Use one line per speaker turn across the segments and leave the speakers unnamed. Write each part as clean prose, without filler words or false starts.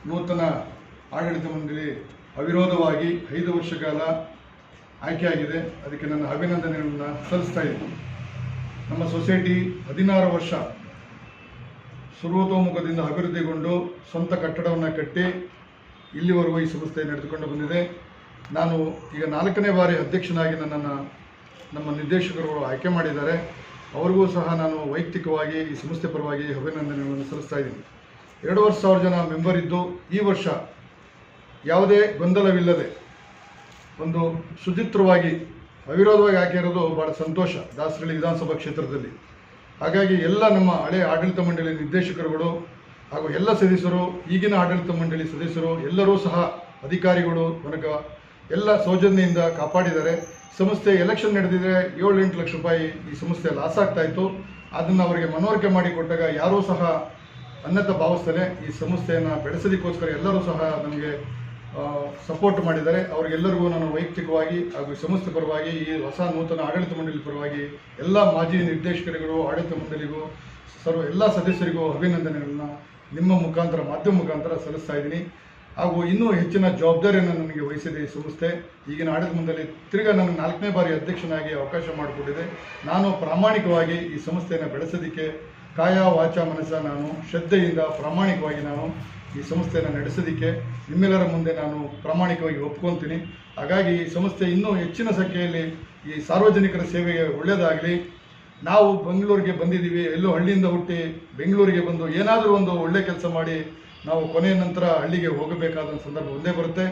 ನೂತನ ಆಡಳಿತ ಮಂಡಳಿ ಅವಿರೋಧವಾಗಿ 5 ವರ್ಷ ಕಾಲ ಆಯ್ಕೆಯಾಗಿದೆ. ಅದಕ್ಕೆ ನನ್ನ ಅಭಿನಂದನೆಗಳನ್ನು ಸಲ್ಲಿಸ್ತಾ ಇದ್ದೀನಿ. ನಮ್ಮ ಸೊಸೈಟಿ 16 ವರ್ಷ ಸರ್ವತೋಮುಖದಿಂದ ಅಭಿವೃದ್ಧಿಗೊಂಡು ಸ್ವಂತ ಕಟ್ಟಡವನ್ನು ಕಟ್ಟಿ ಇಲ್ಲಿವರೆಗೂ ಈ ಸಂಸ್ಥೆ ನಡೆದುಕೊಂಡು ಬಂದಿದೆ. ನಾನು ಈಗ 4ನೇ ಬಾರಿ ಅಧ್ಯಕ್ಷನಾಗಿ ನನ್ನನ್ನು ನಮ್ಮ ನಿರ್ದೇಶಕರು ಆಯ್ಕೆ ಮಾಡಿದ್ದಾರೆ. ಅವ್ರಿಗೂ ಸಹ ನಾನು ವೈಯಕ್ತಿಕವಾಗಿ ಈ ಸಂಸ್ಥೆ ಪರವಾಗಿ ಅಭಿನಂದನೆಗಳನ್ನು ಸಲ್ಲಿಸ್ತಾ ಇದ್ದೀನಿ. 2,000 ಜನ ಮೆಂಬರ್ ಇದ್ದು ಈ ವರ್ಷ ಯಾವುದೇ ಗೊಂದಲವಿಲ್ಲದೆ ಒಂದು ಸುಚಿತ್ರವಾಗಿ ಅವಿರೋಧವಾಗಿ ಹಾಕಿರೋದು ಭಾಳ ಸಂತೋಷ ದಾಸರಳ್ಳಿ ವಿಧಾನಸಭಾ ಕ್ಷೇತ್ರದಲ್ಲಿ. ಹಾಗಾಗಿ ಎಲ್ಲ ನಮ್ಮ ಹಳೆ ಆಡಳಿತ ಮಂಡಳಿ ನಿರ್ದೇಶಕರುಗಳು ಹಾಗೂ ಎಲ್ಲ ಸದಸ್ಯರು, ಈಗಿನ ಆಡಳಿತ ಮಂಡಳಿ ಸದಸ್ಯರು ಎಲ್ಲರೂ ಸಹ ಅಧಿಕಾರಿಗಳು ತನಕ ಎಲ್ಲ ಸೌಜನ್ಯದಿಂದ ಕಾಪಾಡಿದ್ದಾರೆ. ಸಂಸ್ಥೆ ಎಲೆಕ್ಷನ್ ನಡೆದಿದ್ರೆ 7-8 ಲಕ್ಷ ರೂಪಾಯಿ ಈ ಸಂಸ್ಥೆ ಲಾಸ್ ಆಗ್ತಾಯಿತ್ತು. ಅದನ್ನು ಅವರಿಗೆ ಮನವರಿಕೆ ಮಾಡಿಕೊಟ್ಟಾಗ ಯಾರೂ ಸಹ ಅನ್ನತ ಭಾವಿಸ್ತಾನೆ ಈ ಸಂಸ್ಥೆಯನ್ನು ಬೆಳೆಸೋದಕ್ಕೋಸ್ಕರ ಎಲ್ಲರೂ ಸಹ ನಮಗೆ ಸಪೋರ್ಟ್ ಮಾಡಿದ್ದಾರೆ. ಅವರಿಗೆಲ್ಲರಿಗೂ ನಾನು ವೈಯಕ್ತಿಕವಾಗಿ ಹಾಗೂ ಈ ಸಂಸ್ಥೆ ಪರವಾಗಿ ಈ ಹೊಸ ನೂತನ ಆಡಳಿತ ಮಂಡಳಿ ಪರವಾಗಿ ಎಲ್ಲ ಮಾಜಿ ನಿರ್ದೇಶಕರಿಗೂ ಆಡಳಿತ ಮಂಡಳಿಗೂ ಎಲ್ಲ ಸದಸ್ಯರಿಗೂ ಅಭಿನಂದನೆಗಳನ್ನು ನಿಮ್ಮ ಮುಖಾಂತರ ಮಾಧ್ಯಮ ಮುಖಾಂತರ ಸಲ್ಲಿಸ್ತಾ ಇದ್ದೀನಿ. ಹಾಗೂ ಇನ್ನೂ ಹೆಚ್ಚಿನ ಜವಾಬ್ದಾರಿಯನ್ನು ನನಗೆ ವಹಿಸಿದೆ ಈ ಸಂಸ್ಥೆ. ಈಗಿನ ಆಡಳಿತ ಮಂಡಳಿ ತಿರ್ಗಾ ನನಗೆ 4ನೇ ಬಾರಿ ಅಧ್ಯಕ್ಷನಾಗಿ ಅವಕಾಶ ಮಾಡಿಕೊಟ್ಟಿದೆ. ನಾನು ಪ್ರಾಮಾಣಿಕವಾಗಿ ಈ ಸಂಸ್ಥೆಯನ್ನು ಬೆಳೆಸೋದಕ್ಕೆ ಕಾಯ ವಾಚ ಮನಸ್ಸ ನಾನು ಶ್ರದ್ಧೆಯಿಂದ ಪ್ರಾಮಾಣಿಕವಾಗಿ ನಾನು ಈ ಸಂಸ್ಥೆಯನ್ನು ನಡೆಸೋದಕ್ಕೆ ನಿಮ್ಮೆಲ್ಲರ ಮುಂದೆ ನಾನು ಪ್ರಾಮಾಣಿಕವಾಗಿ ಒಪ್ಕೊತೀನಿ. ಹಾಗಾಗಿ ಈ ಸಂಸ್ಥೆ ಇನ್ನೂ ಹೆಚ್ಚಿನ ಸಂಖ್ಯೆಯಲ್ಲಿ ಈ ಸಾರ್ವಜನಿಕರ ಸೇವೆಗೆ ಒಳ್ಳೆಯದಾಗಲಿ. ನಾವು ಬೆಂಗಳೂರಿಗೆ ಬಂದಿದ್ದೀವಿ, ಎಲ್ಲೋ ಹಳ್ಳಿಯಿಂದ ಹುಟ್ಟಿ ಬೆಂಗಳೂರಿಗೆ ಬಂದು ಏನಾದರೂ ಒಂದು ಒಳ್ಳೆ ಕೆಲಸ ಮಾಡಿ ನಾವು ಕೊನೆಯ ನಂತರ ಹಳ್ಳಿಗೆ ಹೋಗಬೇಕಾದ ಸಂದರ್ಭ ಒಂದೇ ಬರುತ್ತೆ.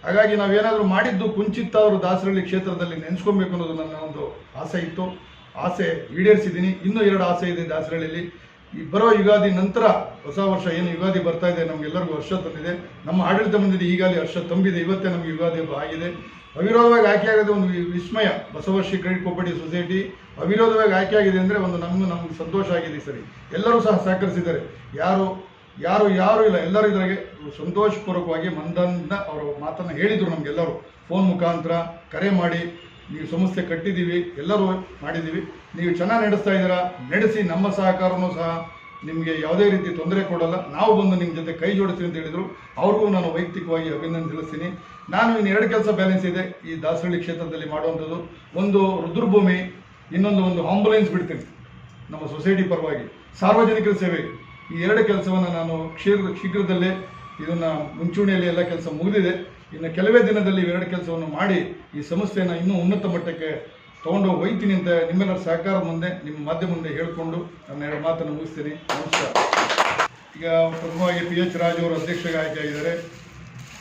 ಹಾಗಾಗಿ ನಾವೇನಾದರೂ ಮಾಡಿದ್ದು ಕುಂಚಿತ್ತಾದರೂ ದಾಸರಳ್ಳಿ ಕ್ಷೇತ್ರದಲ್ಲಿ ನೆನೆಸ್ಕೊಬೇಕು ಅನ್ನೋದು ನನ್ನ ಒಂದು ಆಸೆ ಇತ್ತು. ಆಸೆ ಈಡೇರಿಸಿದ್ದೀನಿ. ಇನ್ನೂ 2 ಆಸೆ ಇದೆ ದಾಸರಳ್ಳಿಯಲ್ಲಿ. ಈ ಬರೋ ಯುಗಾದಿ ನಂತರ ಹೊಸ ವರ್ಷ ಏನು ಯುಗಾದಿ ಬರ್ತಾ ಇದೆ, ನಮಗೆಲ್ಲರಿಗೂ ಹರ್ಷ ತಂದಿದೆ. ನಮ್ಮ ಆಡಳಿತ ಮಂಡಳಿ ಈಗಾಗಲೇ ಹರ್ಷ ತುಂಬಿದೆ. ಇವತ್ತೇ ನಮಗೆ ಯುಗಾದಿ ಹಬ್ಬ ಆಗಿದೆ. ಅವಿರೋಧವಾಗಿ ಆಯ್ಕೆಯಾಗೋದು ಒಂದು ವಿಸ್ಮಯ. ಬಸವಶ್ರೀ ಕ್ರೆಡಿಟ್ ಕೋಆಪರೇಟಿವ್ ಸೊಸೈಟಿ ಅವಿರೋಧವಾಗಿ ಆಯ್ಕೆಯಾಗಿದೆ ಅಂದರೆ ಒಂದು ನಮಗೆ ಸಂತೋಷ ಆಗಿದೆ. ಸರಿ, ಎಲ್ಲರೂ ಸಹ ಸಹಕರಿಸಿದ್ದಾರೆ. ಯಾರು ಇಲ್ಲ, ಎಲ್ಲರೂ ಇದ್ರಾಗೆ ಸಂತೋಷಪೂರ್ವಕವಾಗಿ ಮಂದದಿಂದ ಅವರು ಮಾತನ್ನು ಹೇಳಿದರು. ನಮಗೆಲ್ಲರೂ ಫೋನ್ ಮುಖಾಂತರ ಕರೆ ಮಾಡಿ ನೀವು ಸಂಸ್ಥೆ ಕಟ್ಟಿದ್ದೀವಿ, ಎಲ್ಲರೂ ಮಾಡಿದ್ದೀವಿ, ನೀವು ಚೆನ್ನಾಗಿ ನಡೆಸ್ತಾ ಇದ್ದೀರಾ, ನಡೆಸಿ, ನಮ್ಮ ಸಹಕಾರನೂ ಸಹ ನಿಮಗೆ ಯಾವುದೇ ರೀತಿ ತೊಂದರೆ ಕೊಡಲ್ಲ, ನಾವು ಬಂದು ನಿಮ್ಮ ಜೊತೆ ಕೈ ಜೋಡಿಸ್ತೀವಿ ಅಂತ ಹೇಳಿದರು. ಅವ್ರಿಗೂ ನಾನು ವೈಯಕ್ತಿಕವಾಗಿ ಅಭಿನಂದನೆ ತಿಳಿಸ್ತೀನಿ. ನಾನು ಇನ್ನು 2 ಕೆಲಸ ಬ್ಯಾಲೆನ್ಸ್ ಇದೆ ಈ ದಾಸರಳ್ಳಿ ಕ್ಷೇತ್ರದಲ್ಲಿ ಮಾಡುವಂಥದ್ದು. ಒಂದು ರುದ್ರಭೂಮಿ, ಇನ್ನೊಂದು ಆಂಬುಲೆನ್ಸ್ ಬಿಡ್ತೀನಿ ನಮ್ಮ ಸೊಸೈಟಿ ಪರವಾಗಿ ಸಾರ್ವಜನಿಕರ ಸೇವೆಗೆ. ಈ 2 ಕೆಲಸವನ್ನು ನಾನು ಶೀಘ್ರದಲ್ಲೇ ಇದನ್ನು ಮುಂಚೂಣಿಯಲ್ಲಿ ಎಲ್ಲ ಕೆಲಸ ಮುಗಿದಿದೆ. ಇನ್ನು ಕೆಲವೇ ದಿನದಲ್ಲಿ 2 ಕೆಲಸವನ್ನು ಮಾಡಿ ಈ ಸಂಸ್ಥೆಯನ್ನು ಇನ್ನೂ ಉನ್ನತ ಮಟ್ಟಕ್ಕೆ ತೊಗೊಂಡು ಹೋಗ್ತೀನಿ ಅಂತ ನಿಮ್ಮೆಲ್ಲರ ಸಹಕಾರ ಮುಂದೆ ನಿಮ್ಮ ಮಾಧ್ಯಮ ಮುಂದೆ ಹೇಳಿಕೊಂಡು ನನ್ನ 2 ಮಾತನ್ನು ಮುಗಿಸ್ತೀನಿ. ನಮಸ್ಕಾರ. ಈಗ ಪ್ರಥಮವಾಗಿ PH ರಾಜ್ ಅವರು ಅಧ್ಯಕ್ಷರಾಗಿ ಆಯ್ಕೆಯಾಗಿದ್ದಾರೆ.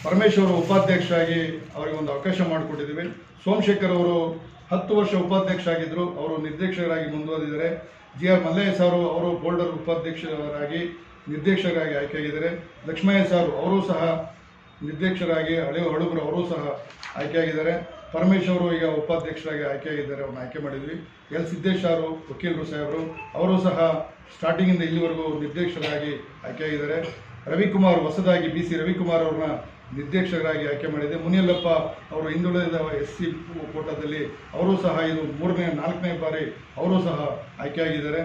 ಪರಮೇಶ್ ಅವರು ಉಪಾಧ್ಯಕ್ಷರಾಗಿ ಅವರಿಗೆ ಒಂದು ಅವಕಾಶ ಮಾಡಿಕೊಟ್ಟಿದ್ದೀವಿ. ಸೋಮಶೇಖರ್ ಅವರು 10 ವರ್ಷ ಉಪಾಧ್ಯಕ್ಷ ಆಗಿದ್ದರು, ಅವರು ನಿರ್ದೇಶಕರಾಗಿ ಮುಂದುವರೆದಿದ್ದಾರೆ. GR ಮಲ್ಲಯ್ಯ ಸಾರು ಅವರು ಬೋಲ್ಡರ್ ಉಪಾಧ್ಯಕ್ಷರಾಗಿ ನಿರ್ದೇಶಕರಾಗಿ ಆಯ್ಕೆಯಾಗಿದ್ದಾರೆ. ಲಕ್ಷ್ಮಯ್ಯ ಸಾರು ಅವರು ಸಹ ನಿರ್ದೇಶಕರಾಗಿ ಹಳುಬರು ಅವರು ಸಹ ಆಯ್ಕೆಯಾಗಿದ್ದಾರೆ. ಪರಮೇಶ್ ಅವರು ಈಗ ಉಪಾಧ್ಯಕ್ಷರಾಗಿ ಆಯ್ಕೆಯಾಗಿದ್ದಾರೆ, ಅವ್ರನ್ನ ಆಯ್ಕೆ ಮಾಡಿದ್ವಿ. ಎಲ್ ಸಿದ್ದೇಶ್ ಅವರು ವಕೀಲರು ಸಾಹೇಬರು ಅವರು ಸಹ ಸ್ಟಾರ್ಟಿಂಗಿಂದ ಇಲ್ಲಿವರೆಗೂ ನಿರ್ದೇಶಕರಾಗಿ ಆಯ್ಕೆಯಾಗಿದ್ದಾರೆ. ರವಿಕುಮಾರ್ ಹೊಸದಾಗಿ BC ರವಿಕುಮಾರ್ ಅವ್ರನ್ನ ನಿರ್ದೇಶಕರಾಗಿ ಆಯ್ಕೆ ಮಾಡಿದೆ. ಮುನಿಯಲ್ಲಪ್ಪ ಅವರು ಹಿಂದುಳಿದ SC ಕೋಟಾದಲ್ಲಿ ಅವರು ಸಹ ಇದು 3ನೇ 4ನೇ ಬಾರಿ ಅವರು ಸಹ ಆಯ್ಕೆಯಾಗಿದ್ದಾರೆ.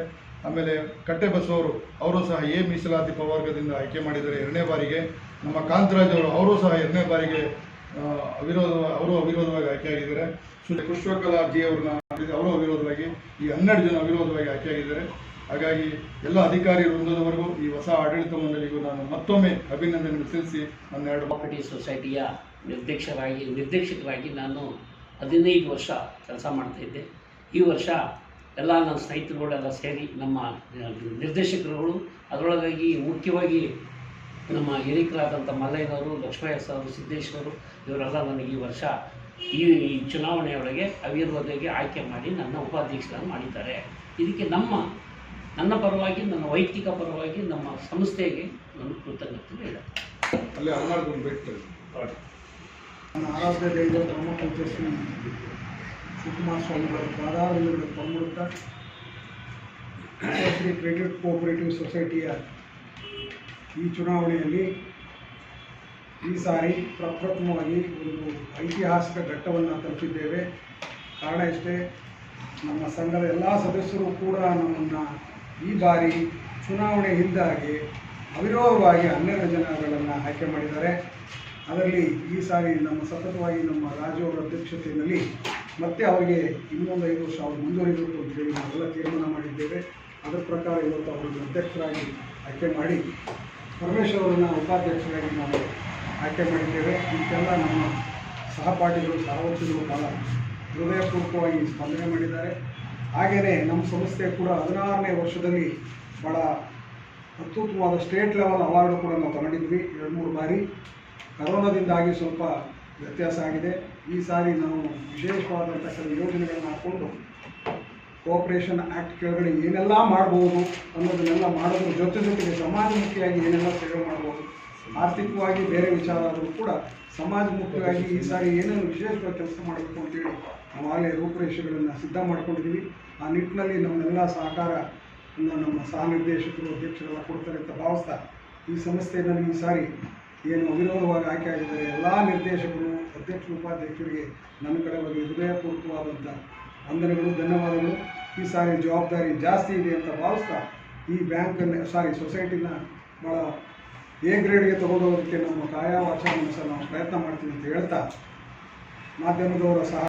ಆಮೇಲೆ ಕಟ್ಟೆಬಸವರು ಅವರು ಸಹ ಮೀಸಲಾತಿ ಪ್ರವರ್ಗದಿಂದ ಆಯ್ಕೆ ಮಾಡಿದ್ದಾರೆ 2ನೇ ಬಾರಿಗೆ. ನಮ್ಮ ಕಾಂತರಾಜ್ ಅವರು ಸಹ 2ನೇ ಬಾರಿಗೆ ಅವಿರೋಧವಾಗಿ ಆಯ್ಕೆಯಾಗಿದ್ದಾರೆ. ಪುಷ್ಪಕಲಾ ಜಿ ಅವ್ರನ್ನ ಅವರು ಅವಿರೋಧವಾಗಿ, ಈ 12 ಜನ ಅವಿರೋಧವಾಗಿ ಆಯ್ಕೆಯಾಗಿದ್ದಾರೆ. ಹಾಗಾಗಿ ಎಲ್ಲ ಅಧಿಕಾರಿ ವೃಂದದವರೆಗೂ ಈ ಹೊಸ ಆಡಳಿತ ಮಂಡಳಿಗೂ ನಾನು ಮತ್ತೊಮ್ಮೆ ಅಭಿನಂದನೆ ಸಲ್ಲಿಸಿ ನನ್ನ 2
ಕೋಆಪರೇಟಿವ್ ಸೊಸೈಟಿಯ ನಿರ್ದೇಶಕರಾಗಿ ನಾನು 15 ವರ್ಷ ಕೆಲಸ ಮಾಡ್ತಾಯಿದ್ದೆ. ಈ ವರ್ಷ ಎಲ್ಲ ನನ್ನ ಸ್ನೇಹಿತರುಗಳೆಲ್ಲ ಸೇರಿ ನಮ್ಮ ನಿರ್ದೇಶಕರುಗಳು, ಅದರೊಳಗಾಗಿ ಮುಖ್ಯವಾಗಿ ನಮ್ಮ ಹಿರಿಕರಾದಂಥ ಮಲ್ಲಯ್ಯನವರು, ಲಕ್ಷ್ಮಯ್ಯ ಸಾರು, ಸಿದ್ದೇಶ್ವರು ಇವರೆಲ್ಲ ನನಗೆ ಈ ವರ್ಷ ಈ ಚುನಾವಣೆಯೊಳಗೆ ಅವಿರೋಧವಾಗಿ ಆಯ್ಕೆ ಮಾಡಿ ನನ್ನ ಉಪಾಧ್ಯಕ್ಷರನ್ನು ಮಾಡಿದ್ದಾರೆ. ಇದಕ್ಕೆ ನನ್ನ ಪರವಾಗಿ, ನನ್ನ ವೈಯಕ್ತಿಕ ಪರವಾಗಿ, ನಮ್ಮ ಸಂಸ್ಥೆಗೆ ನನ್ನ ಕೃತಜ್ಞತೆ ಇದೆ.
ನನ್ನ ಆರಾಧ್ಯ ದೈವ ಧರ್ಮಪಂಚಶ್ರೀ ಶಿವಕುಮಾರ ಸ್ವಾಮಿಗಳ ಪಾದಾರವಿಂದಗಳನ್ನು ಕೊಂಡುತ್ತಾ ಶ್ರೀ ಕ್ರೆಡಿಟ್ ಕೋಆಪರೇಟಿವ್ ಸೊಸೈಟಿಯ ಈ ಚುನಾವಣೆಯಲ್ಲಿ ಈ ಸಾರಿ ಪ್ರಪ್ರಥಮವಾಗಿ ಒಂದು ಐತಿಹಾಸಿಕ ಘಟ್ಟವನ್ನು ತಲುಪಿದ್ದೇವೆ. ಕಾರಣ ಇಷ್ಟೇ, ನಮ್ಮ ಸಂಘದ ಎಲ್ಲ ಸದಸ್ಯರು ಕೂಡ ನಮ್ಮನ್ನು ಈ ಬಾರಿ ಚುನಾವಣೆ ಹಿಂದಾಗಿ ಅವಿರೋಧವಾಗಿ 12 ಜನಗಳನ್ನು ಆಯ್ಕೆ ಮಾಡಿದ್ದಾರೆ. ಅದರಲ್ಲಿ ಈ ಸಾರಿ ಸತತವಾಗಿ ನಮ್ಮ ರಾಜು ಅವರ ಅಧ್ಯಕ್ಷತೆಯಲ್ಲಿ ಮತ್ತೆ ಅವರಿಗೆ ಇನ್ನೊಂದು 5 ವರ್ಷ ಅವರು ಮುಂದುವರಿಬೇಕು ಅಂತೇಳಿ ನಾವೆಲ್ಲ ತೀರ್ಮಾನ ಮಾಡಿದ್ದೇವೆ. ಅದರ ಪ್ರಕಾರ ಇವತ್ತು ಅವರಿಗೆ ಅಧ್ಯಕ್ಷರಾಗಿ ಆಯ್ಕೆ ಮಾಡಿ ಪರಮೇಶ್ವರ್ ಅವರನ್ನು ಉಪಾಧ್ಯಕ್ಷರಾಗಿ ನಾವು ಆಯ್ಕೆ ಮಾಡಿದ್ದೇವೆ. ಇದಕ್ಕೆಲ್ಲ ನಮ್ಮ ಸಹಪಾಠಿಗಳು ಸಹವರ್ತಿಗಳು ಭಾಳ ಹೃದಯಪೂರ್ವಕವಾಗಿ ಸ್ಪಂದನೆ ಮಾಡಿದ್ದಾರೆ. ಹಾಗೆಯೇ ನಮ್ಮ ಸಂಸ್ಥೆ ಕೂಡ 16ನೇ ವರ್ಷದಲ್ಲಿ ಭಾಳ ಅತ್ಯುತ್ತಮವಾದ ಸ್ಟೇಟ್ ಲೆವೆಲ್ ಅವಾರ್ಡು ಕೂಡ ನಾವು ತಗೊಂಡಿದ್ವಿ 2-3 ಬಾರಿ. ಕರೋನಾದಿಂದಾಗಿ ಸ್ವಲ್ಪ ವ್ಯತ್ಯಾಸ ಆಗಿದೆ. ಈ ಸಾರಿ ನಾವು ವಿಶೇಷವಾದಂಥ ಕೆಲವು ಯೋಜನೆಗಳನ್ನು ಹಾಕ್ಕೊಂಡು ಕೋಆಪರೇಷನ್ ಆ್ಯಕ್ಟ್ ಕೆಳಗಡೆ ಏನೆಲ್ಲ ಮಾಡ್ಬೋದು ಅನ್ನೋದನ್ನೆಲ್ಲ ಮಾಡೋದ್ರ ಜೊತೆಗೆ ಸಮಾಜಮುಖಿಯಾಗಿ ಏನೆಲ್ಲ ಸೇವೆ ಮಾಡ್ಬೋದು, ಆರ್ಥಿಕವಾಗಿ ಬೇರೆ ವಿಚಾರ ಆದರೂ ಕೂಡ ಸಮಾಜಮುಖಿಯಾಗಿ ಈ ಸಾರಿ ಏನೇನು ವಿಶೇಷವಾಗಿ ಕೆಲಸ ಮಾಡಬೇಕು ಅಂತೇಳಿ ನಾವು ಆಗಲೇ ರೂಪುರೇಷೆಗಳನ್ನು ಸಿದ್ಧ ಮಾಡ್ಕೊಂಡಿದ್ದೀವಿ. ಆ ನಿಟ್ಟಿನಲ್ಲಿ ನಮ್ಮೆಲ್ಲ ಸಹಕಾರ ನಮ್ಮ ಸಹ ನಿರ್ದೇಶಕರು ಅಧ್ಯಕ್ಷರೆಲ್ಲ ಕೊಡ್ತಾರೆ ಅಂತ ಭಾವಿಸ್ತಾ ಈ ಸಂಸ್ಥೆಯಲ್ಲಿ ಈ ಸಾರಿ ಏನು ಅವಿರೋಧವಾಗಿ ಆಯ್ಕೆ ಆಗಿದ್ದಾರೆ ಎಲ್ಲ ನಿರ್ದೇಶಕರು ಅಧ್ಯಕ್ಷರು ಉಪಾಧ್ಯಕ್ಷರಿಗೆ ನನ್ನ ಕಡೆವಾಗಿ ಹೃದಯಪೂರ್ವಕವಾದಂಥ ವಂದನೆಗಳು, ಧನ್ಯವಾದಗಳು. ಈ ಸಾರಿ ಜವಾಬ್ದಾರಿ ಜಾಸ್ತಿ ಇದೆ ಅಂತ ಭಾವಿಸ್ತಾ ಈ ಸೊಸೈಟಿನ ಭಾಳ ಎ ಗ್ರೇಡ್ಗೆ ತಗೊಂಡೋಗೋದಕ್ಕೆ ನಮ್ಮ ಕಾಯ ವಾಚ ಮನಸ್ಸನ್ನು ನಾವು ಪ್ರಯತ್ನ ಮಾಡ್ತೀವಿ ಅಂತ ಹೇಳ್ತಾ ಮಾಧ್ಯಮದವರ ಸಹ